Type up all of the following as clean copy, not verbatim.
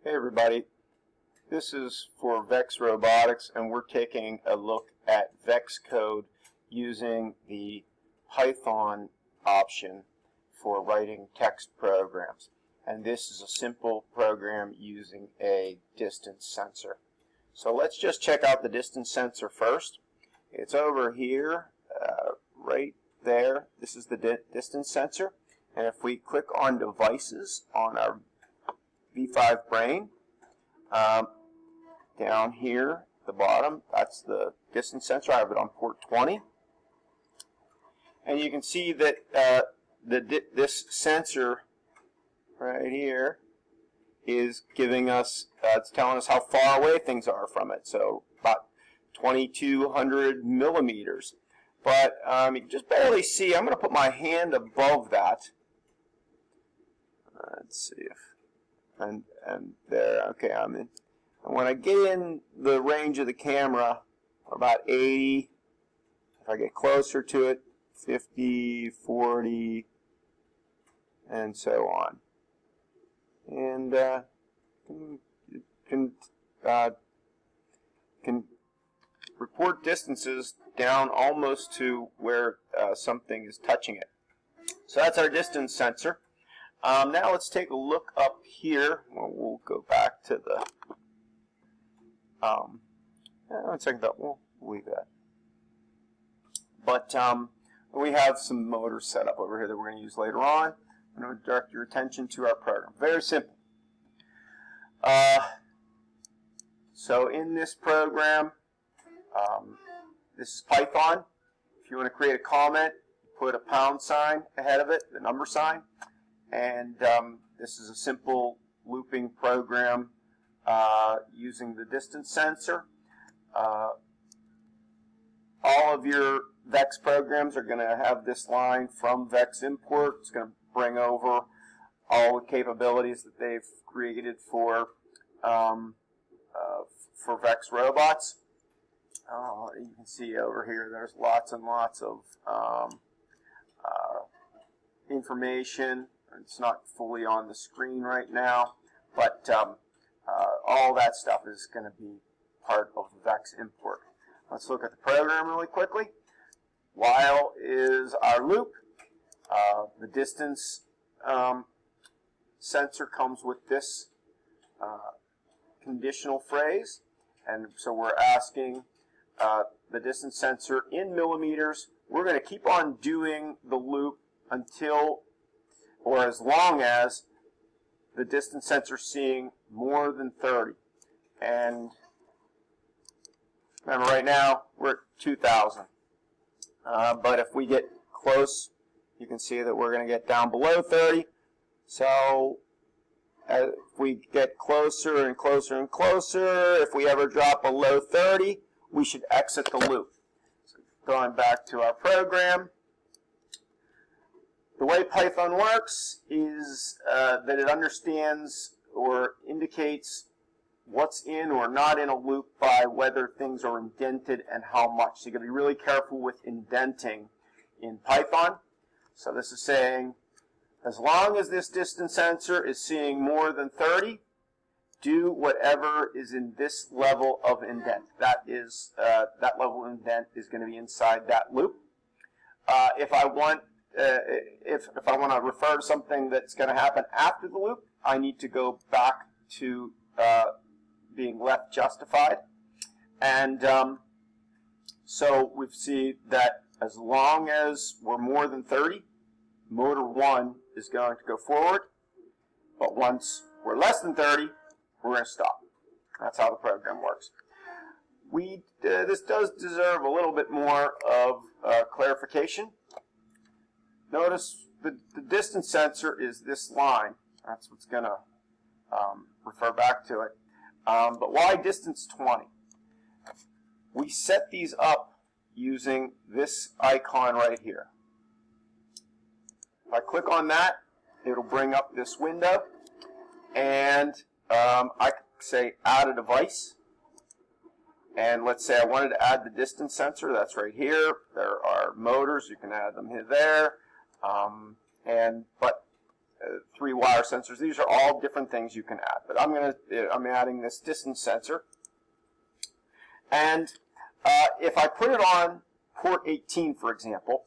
Hey everybody, this is for Vex Robotics, and we're taking a look at Vex code using the Python option for writing text programs. And this is a simple program using a distance sensor. So let's just check out the distance sensor first. It's over here, right there. This is the distance sensor. And if we click on devices on our V5 brain, down here at the bottom, that's the distance sensor. I have it on port 20. And you can see that this sensor right here is giving us, it's telling us how far away things are from it. So about 2,200 millimeters. But you can just barely see. I'm going to put my hand above that. Let's see if, and there, okay, I'm in. And when I get in the range of the camera, about 80. If I get closer to it, 50, 40, and so on. And can report distances down almost to where something is touching it. So that's our distance sensor. Now let's take a look up here. Well, we'll go back to the. One second, we'll leave that. But we have some motors set up over here that we're going to use later on. I'm going to direct your attention to our program. Very simple. So in this program, this is Python. If you want to create a comment, put a pound sign ahead of it, the number sign. And this is a simple looping program using the distance sensor. All of your Vex programs are going to have this line from Vex import. It's going to bring over all the capabilities that they've created for Vex robots. You can see over here there's lots and lots of information. It's not fully on the screen right now, but all that stuff is going to be part of the Vex import. Let's look at the program really quickly. While is our loop. The distance sensor comes with this conditional phrase, and so we're asking the distance sensor in millimeters. We're going to keep on doing the loop until, or as long as, the distance sensor is seeing more than 30. And remember, right now we're at 2,000. But if we get close, you can see that we're going to get down below 30. So if we get closer and closer and closer, if we ever drop below 30, we should exit the loop. So going back to our program. The way Python works is that it understands or indicates what's in or not in a loop by whether things are indented and how much. So you've got to be really careful with indenting in Python. So this is saying, as long as this distance sensor is seeing more than 30, do whatever is in this level of indent. That is that level of indent is going to be inside that loop. If I want to refer to something that's going to happen after the loop, I need to go back to being left justified. And so we see that as long as we're more than 30, motor 1 is going to go forward. But once we're less than 30, we're going to stop. That's how the program works. This does deserve a little bit more of clarification. Notice the distance sensor is this line. That's what's going to refer back to it. But why distance 20? We set these up using this icon right here. If I click on that, it'll bring up this window. And I can say add a device. And let's say I wanted to add the distance sensor. That's right here. There are motors. You can add them here, there. But 3-wire sensors. These are all different things you can add. But I'm adding this distance sensor. And if I put it on port 18, for example,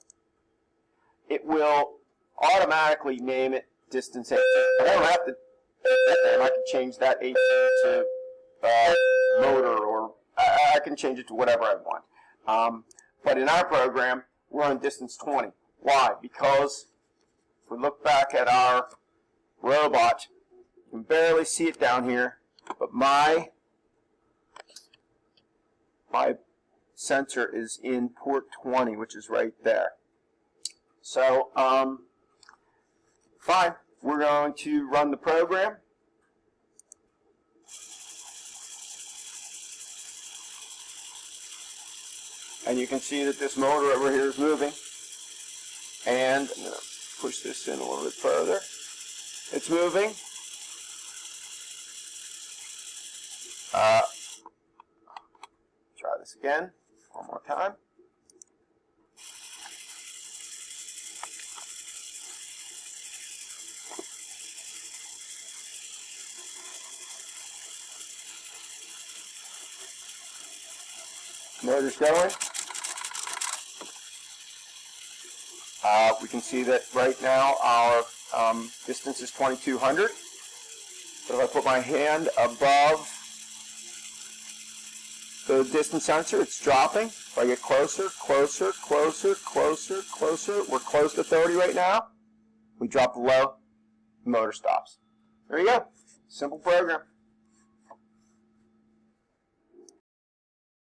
it will automatically name it distance 18. But I don't have to I can change that 18 to motor, or I can change it to whatever I want. But in our program, we're on distance 20. Why? Because if we look back at our robot, you can barely see it down here, but my sensor is in port 20, which is right there. So, fine. We're going to run the program. And you can see that this motor over here is moving. And I'm going to push this in a little bit further. It's moving. Try this again, one more time. Motor's going. We can see that right now our distance is 2200. So if I put my hand above the distance sensor, it's dropping. If I get closer, closer, closer, closer, closer, we're close to 30 right now. We drop low, the motor stops. There you go. Simple program.